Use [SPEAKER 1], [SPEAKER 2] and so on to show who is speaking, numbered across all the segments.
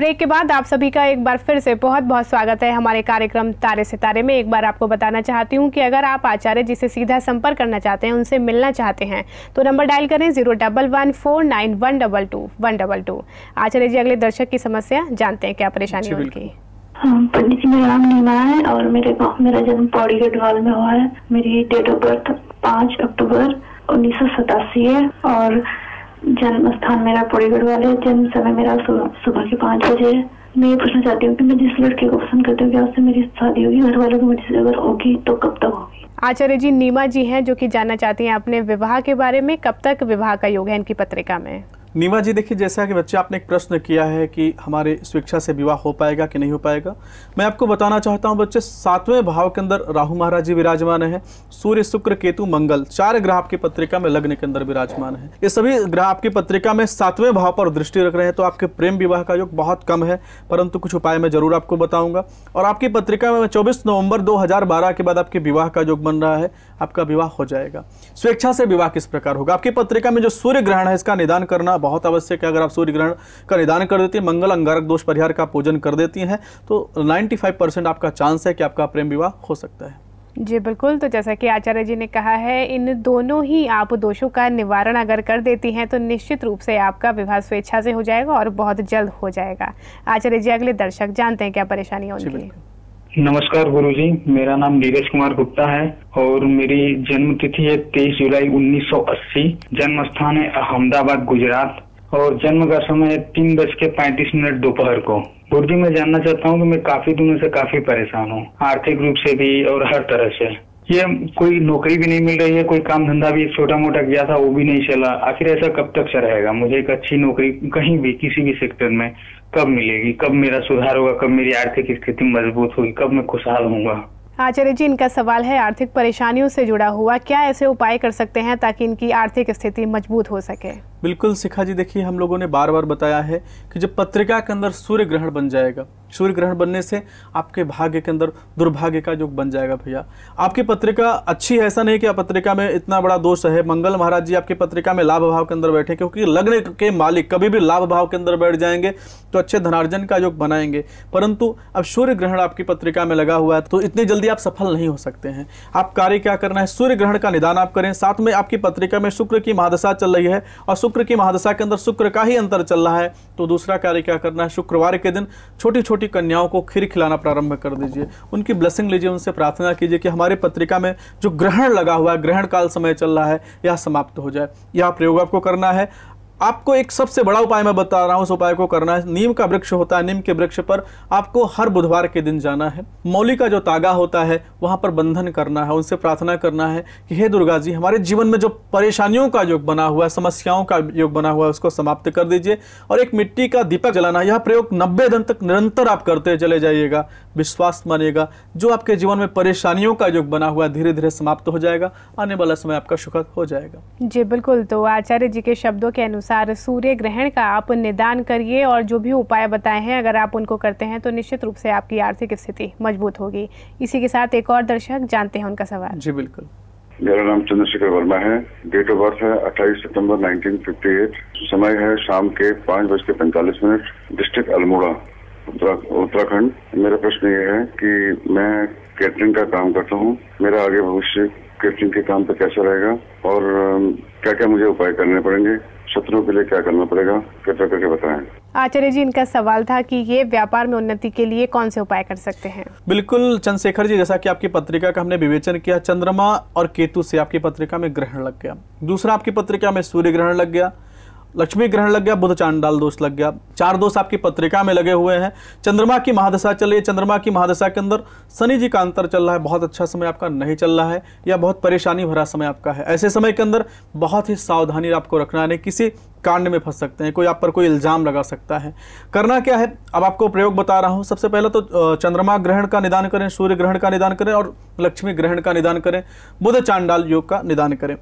[SPEAKER 1] Break के बाद आप सभी का एक बार फिर से बहुत बहुत स्वागत है हमारे कार्यक्रम तारे सितारे में। एक बार आपको बताना चाहती हूँ कि अगर आप आचार्य जी से सीधा संपर्क करना चाहते हैं, उनसे मिलना चाहते हैं तो नंबर डायल करें 01149122122। आचार्य जी अगले दर्शक की समस्या जानते हैं, क्या परेशानी है उनकी।
[SPEAKER 2] हाँ पंडित जी, मेरा नाम नीमा है और मेरा जन्म पौड़ी गढ़वाल में हुआ है। मेरी डेट ऑफ बर्थ 5 अक्टूबर 1987 है और जन्म स्थान मेरा पौड़ी गढ़वाल है। जन्म समय मेरा सुबह के 5 बजे है। मैं ये पूछना चाहती हूँ कि मैं जिस लड़के को पसंद करती हूँ क्या उससे मेरी शादी होगी? घर वालों की मर्जी से अगर होगी तो कब तक होगी?
[SPEAKER 1] आचार्य जी नीमा जी हैं जो कि जानना चाहती हैं अपने विवाह के बारे में, कब तक विवाह का योग है इनकी पत्रिका में।
[SPEAKER 3] नीमा जी देखिए, जैसा कि बच्चे आपने एक प्रश्न किया है कि हमारे स्वेच्छा से विवाह हो पाएगा कि नहीं हो पाएगा, मैं आपको बताना चाहता हूं बच्चे 7वें भाव के अंदर राहु महाराज जी विराजमान है। सूर्य शुक्र केतु मंगल 4 ग्रह आपकी पत्रिका में लग्न के अंदर विराजमान है। ये सभी ग्रह आपकी पत्रिका में 7वें भाव पर दृष्टि रख रहे हैं, तो आपके प्रेम विवाह का योग बहुत कम है, परंतु कुछ उपाय मैं जरूर आपको बताऊंगा। और आपकी पत्रिका में 24 नवंबर 2012 के बाद आपके विवाह का योग बन रहा है, आपका विवाह हो जाएगा। स्वेच्छा से विवाह किस प्रकार होगा? आपकी पत्रिका में जो सूर्य ग्रहण है इसका निदान करना बहुत आवश्यक है। अगर आप सूर्य ग्रहण का निदान कर देती हैं, मंगल अंगारक दोष परिहार का पूजन कर देती हैं, तो 95% आपका चांस है कि आपका प्रेम विवाह हो सकता है।
[SPEAKER 1] जी बिल्कुल, तो जैसा कि आचार्य जी ने कहा है, इन दोनों ही आप दोषों का निवारण अगर कर देती हैं तो निश्चित रूप से आपका विवाह स्वेच्छा से हो जाएगा और बहुत जल्द हो जाएगा। आचार्य जी अगले दर्शक जानते हैं क्या परेशानी है उनकी।
[SPEAKER 4] नमस्कार गुरुजी, मेरा नाम नीरज कुमार गुप्ता है और मेरी जन्म तिथि है 23 जुलाई 1980। जन्म स्थान है अहमदाबाद गुजरात और जन्म का समय है 3:35 दोपहर को। गुरुजी मैं जानना चाहता हूँ कि मैं काफी दिनों से काफी परेशान हूँ, आर्थिक रूप से भी और हर तरह से। ये कोई नौकरी भी नहीं मिल रही है, कोई काम धंधा भी छोटा मोटा किया था वो भी नहीं चला। आखिर ऐसा कब तक रहेगा? मुझे एक अच्छी नौकरी कहीं भी किसी भी सेक्टर में कब मिलेगी? कब मेरा सुधार होगा? कब मेरी आर्थिक स्थिति मजबूत होगी? कब मैं खुशहाल होऊंगा?
[SPEAKER 1] आचार्य जी इनका सवाल है आर्थिक परेशानियों से जुड़ा हुआ, क्या ऐसे उपाय कर सकते हैं ताकि इनकी आर्थिक स्थिति मजबूत हो सके?
[SPEAKER 3] बिल्कुल शिखा जी, देखिए हम लोगों ने बार बार बताया है कि जब पत्रिका के अंदर सूर्य ग्रहण बन जाएगा, सूर्य ग्रहण बनने से आपके भाग्य के अंदर दुर्भाग्य का योग बन जाएगा। भैया आपकी पत्रिका अच्छी है, ऐसा नहीं कि पत्रिका में इतना बड़ा दोष है। मंगल महाराज जी आपकी पत्रिका में लाभ भाव के अंदर बैठे, क्योंकि लग्न के मालिक कभी भी लाभ भाव के अंदर बैठ जाएंगे तो अच्छे धनार्जन का योग बनाएंगे, परंतु अब सूर्य ग्रहण आपकी पत्रिका में लगा हुआ है तो इतनी जल्दी आप सफल नहीं हो सकते हैं। आप कार्य क्या करना है, सूर्य ग्रहण का निदान आप करें। साथ में आपकी पत्रिका में शुक्र की महादशा चल रही है और शुक्र की महादशा के अंदर शुक्र का ही अंतर चल रहा है, तो दूसरा कार्य क्या करना है, शुक्रवार के दिन छोटी छोटी कन्याओं को खीर खिलाना प्रारंभ कर दीजिए, उनकी ब्लेसिंग लीजिए, उनसे प्रार्थना कीजिए कि हमारे पत्रिका में जो ग्रहण लगा हुआ है, ग्रहण काल समय चल रहा है, यह समाप्त हो जाए। यह प्रयोग आपको करना है। आपको एक सबसे बड़ा उपाय मैं बता रहा हूं, उस उपाय को करना है। नीम का वृक्ष होता है, नीम के वृक्ष पर आपको हर बुधवार के दिन जाना है। मौली का जो तागा होता है वहां पर बंधन करना है, उनसे प्रार्थना करना है कि हे दुर्गा जी, हमारे जीवन में जो परेशानियों का योग बना हुआ है, समस्याओं का योग बना हुआ है, उसको समाप्त कर दीजिए। और एक मिट्टी का दीपक जलाना है। यह प्रयोग 90 दिन तक निरंतर आप करते चले जाइएगा, विश्वास मानिएगा, जो आपके जीवन में परेशानियों का योग बना हुआ है धीरे धीरे समाप्त हो जाएगा। आने वाला समय आपका सुखद हो जाएगा।
[SPEAKER 1] जी बिल्कुल, तो आचार्य जी के शब्दों के अनुसार सूर्य ग्रहण का आप निदान करिए और जो भी उपाय बताए हैं अगर आप उनको करते हैं तो निश्चित रूप से आपकी आर्थिक स्थिति मजबूत होगी। इसी के साथ एक और दर्शक जानते हैं उनका सवाल।
[SPEAKER 3] जी बिल्कुल।
[SPEAKER 5] मेरा नाम चंद्रशेखर वर्मा है। डेट ऑफ बर्थ है 28 सितंबर 1958। समय है शाम के 5:45। डिस्ट्रिक्ट अल्मोड़ा, उत्तराखंड। मेरा प्रश्न ये है कि मैं कैटरिंग का काम करता हूँ, मेरा आगे भविष्य कैटरिंग के काम पे कैसा रहेगा और क्या क्या मुझे उपाय करने पड़ेंगे, शत्रुओं के लिए क्या करना पड़ेगा, कृपया करके बताएं।
[SPEAKER 1] आचार्य जी इनका सवाल था कि ये व्यापार में उन्नति के लिए कौन से उपाय कर सकते हैं।
[SPEAKER 3] बिल्कुल चंद्रशेखर जी, जैसा कि आपकी पत्रिका का हमने विवेचन किया, चंद्रमा और केतु से आपकी पत्रिका में ग्रहण लग गया। दूसरा आपकी पत्रिका में सूर्य ग्रहण लग गया, लक्ष्मी ग्रहण लग गया, बुध चांडाल दोष लग गया। 4 दोष आपकी पत्रिका में लगे हुए हैं। चंद्रमा की महादशा चल रही है, चंद्रमा की महादशा के अंदर शनि जी का अंतर चल रहा है। बहुत अच्छा समय आपका नहीं चल रहा है या बहुत परेशानी भरा समय आपका है। ऐसे समय के अंदर बहुत ही सावधानी आपको रखना है, नहीं किसी कांड में फंस सकते हैं, कोई आप पर कोई इल्जाम लगा सकता है। करना क्या है, अब आपको प्रयोग बता रहा हूं। सबसे पहले तो चंद्रमा ग्रहण का निदान करें, सूर्य ग्रहण का निदान करें और लक्ष्मी ग्रहण का निदान करें, बुध चांडाल योग का निदान करें।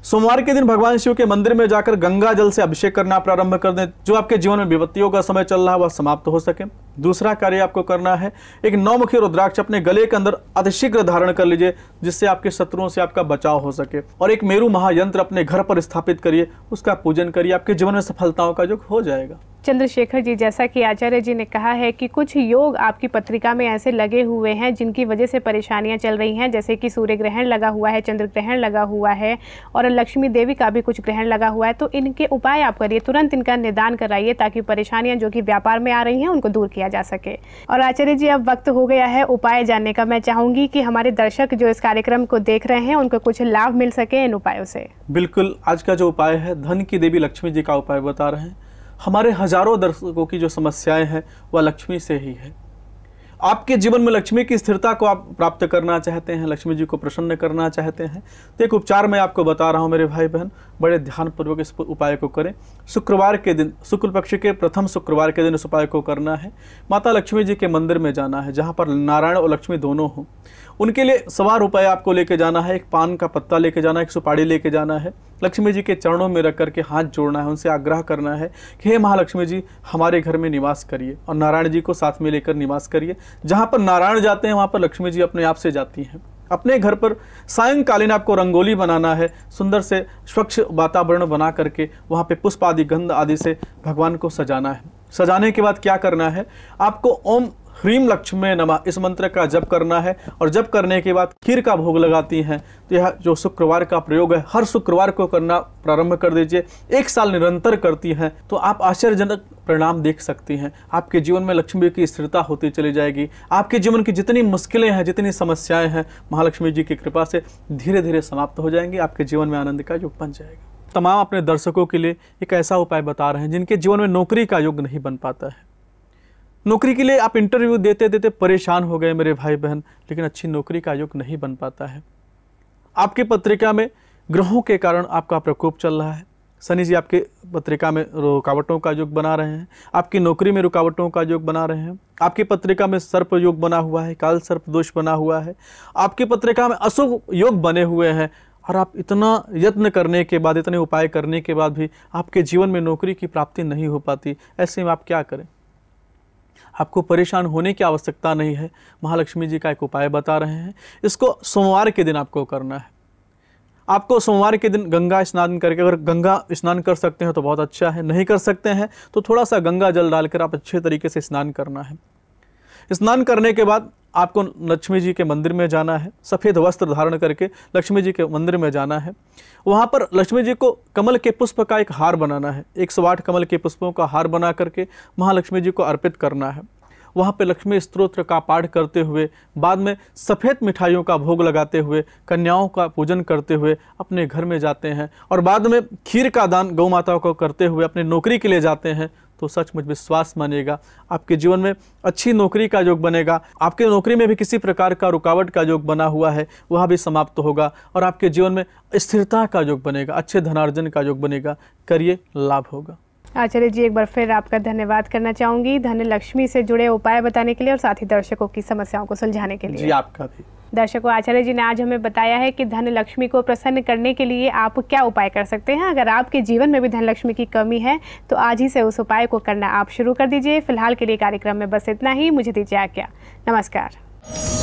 [SPEAKER 3] सोमवार के दिन भगवान शिव के मंदिर में जाकर गंगा जल से अभिषेक करना प्रारंभ कर दें, जो आपके जीवन में विपत्तियों का समय चल रहा है वह समाप्त हो सके। दूसरा कार्य आपको करना है, एक 9मुखी रुद्राक्ष अपने गले के अंदर अतिशीघ्र धारण कर लीजिए, जिससे आपके शत्रुओं से आपका बचाव हो सके। और एक मेरु महायंत्र अपने घर पर स्थापित करिए, उसका पूजन करिए, आपके जीवन में सफलताओं का योग हो जाएगा।
[SPEAKER 1] चंद्रशेखर जी, जैसा कि आचार्य जी ने कहा है कि कुछ योग आपकी पत्रिका में ऐसे लगे हुए हैं जिनकी वजह से परेशानियां चल रही हैं, जैसे कि सूर्य ग्रहण लगा हुआ है, चंद्र ग्रहण लगा हुआ है और लक्ष्मी देवी का भी कुछ ग्रहण लगा हुआ है। तो इनके उपाय आप करिए, तुरंत इनका निदान कराइए ताकि परेशानियां जो कि व्यापार में आ रही हैं उनको दूर किया जा सके। और आचार्य जी, अब वक्त हो गया है उपाय जानने का। मैं चाहूंगी कि हमारे दर्शक जो इस कार्यक्रम को देख रहे हैं उनको कुछ लाभ मिल सके इन उपायों से।
[SPEAKER 3] बिल्कुल, आज का जो उपाय है धन की देवी लक्ष्मी जी का उपाय बता रहे हैं। हमारे हजारों दर्शकों की जो समस्याएं हैं वह लक्ष्मी से ही है। आपके जीवन में लक्ष्मी की स्थिरता को आप प्राप्त करना चाहते हैं, लक्ष्मी जी को प्रसन्न करना चाहते हैं, तो एक उपचार मैं आपको बता रहा हूं मेरे भाई बहन, बड़े ध्यानपूर्वक इस उपाय को करें। शुक्रवार के दिन, शुक्ल पक्ष के प्रथम शुक्रवार के दिन इस उपाय को करना है। माता लक्ष्मी जी के मंदिर में जाना है जहां पर नारायण और लक्ष्मी दोनों हों। उनके लिए सवा रुपये आपको लेके जाना है, एक पान का पत्ता लेके जाना है, एक सुपारी लेके जाना है, लक्ष्मी जी के चरणों में रख करके हाथ जोड़ना है, उनसे आग्रह करना है कि हे महालक्ष्मी जी हमारे घर में निवास करिए, और नारायण जी को साथ में लेकर निवास करिए। जहाँ पर नारायण जाते हैं वहाँ पर लक्ष्मी जी अपने आप से जाती हैं। अपने घर पर सायंकालीन आपको रंगोली बनाना है, सुंदर से स्वच्छ वातावरण बना करके वहाँ पे पुष्प आदि गंध आदि से भगवान को सजाना है। सजाने के बाद क्या करना है, आपको ओम ह्रीम लक्ष्मी नमः इस मंत्र का जप करना है, और जप करने के बाद खीर का भोग लगाती हैं। तो यह जो शुक्रवार का प्रयोग है हर शुक्रवार को करना प्रारंभ कर दीजिए। 1 साल निरंतर करती हैं तो आप आश्चर्यजनक परिणाम देख सकती हैं। आपके जीवन में लक्ष्मी की स्थिरता होती चली जाएगी। आपके जीवन की जितनी मुश्किलें हैं, जितनी समस्याएं हैं, महालक्ष्मी जी की कृपा से धीरे धीरे समाप्त हो जाएंगी। आपके जीवन में आनंद का युग बन जाएगा। तमाम अपने दर्शकों के लिए एक ऐसा उपाय बता रहे हैं जिनके जीवन में नौकरी का योग नहीं बन पाता है। नौकरी के लिए आप इंटरव्यू देते देते परेशान हो गए मेरे भाई बहन, लेकिन अच्छी नौकरी का योग नहीं बन पाता है। आपकी पत्रिका में ग्रहों के कारण आपका प्रकोप चल रहा है। शनि जी आपके पत्रिका में रुकावटों का योग बना रहे हैं, आपकी नौकरी में रुकावटों का योग बना रहे हैं। आपकी पत्रिका में सर्प योग बना हुआ है, काल सर्प दोष बना हुआ है, आपकी पत्रिका में अशुभ योग बने हुए हैं। और आप इतना यत्न करने के बाद, इतने उपाय करने के बाद भी आपके जीवन में नौकरी की प्राप्ति नहीं हो पाती। ऐसे में आप क्या करें? आपको परेशान होने की आवश्यकता नहीं है। महालक्ष्मी जी का एक उपाय बता रहे हैं, इसको सोमवार के दिन आपको करना है। आपको सोमवार के दिन गंगा स्नान करके, अगर गंगा स्नान कर सकते हैं तो बहुत अच्छा है, नहीं कर सकते हैं तो थोड़ा सा गंगा जल डालकर आप अच्छे तरीके से स्नान करना है। स्नान करने के बाद आपको लक्ष्मी जी के मंदिर में जाना है, सफ़ेद वस्त्र धारण करके लक्ष्मी जी के मंदिर में जाना है। वहाँ पर लक्ष्मी जी को कमल के पुष्प का एक हार बनाना है, 108 कमल के पुष्पों का हार बना करके महालक्ष्मी जी को अर्पित करना है। वहाँ पे लक्ष्मी स्तोत्र का पाठ करते हुए, बाद में सफ़ेद मिठाइयों का भोग लगाते हुए, कन्याओं का पूजन करते हुए अपने घर में जाते हैं, और बाद में खीर का दान गौ माता को करते हुए अपनी नौकरी के लिए जाते हैं, तो सचमुच विश्वास मानिएगा आपके जीवन में अच्छी नौकरी का योग बनेगा। आपके नौकरी में भी किसी प्रकार का रुकावट का योग बना हुआ है वह भी समाप्त होगा, और आपके जीवन में स्थिरता का योग बनेगा, अच्छे धनार्जन का योग बनेगा। करिए, लाभ होगा।
[SPEAKER 1] आचार्य जी, एक बार फिर आपका धन्यवाद करना चाहूंगी धन लक्ष्मी से जुड़े उपाय बताने के लिए और साथ ही दर्शकों की समस्याओं को सुलझाने के लिए।
[SPEAKER 3] जी, आपका भी।
[SPEAKER 1] दर्शकों, आचार्य जी ने आज हमें बताया है कि धन लक्ष्मी को प्रसन्न करने के लिए आप क्या उपाय कर सकते हैं। अगर आपके जीवन में भी धन लक्ष्मी की कमी है तो आज ही से उस उपाय को करना आप शुरू कर दीजिए। फिलहाल के लिए कार्यक्रम में बस इतना ही। मुझे दीजिए आज्ञा। नमस्कार।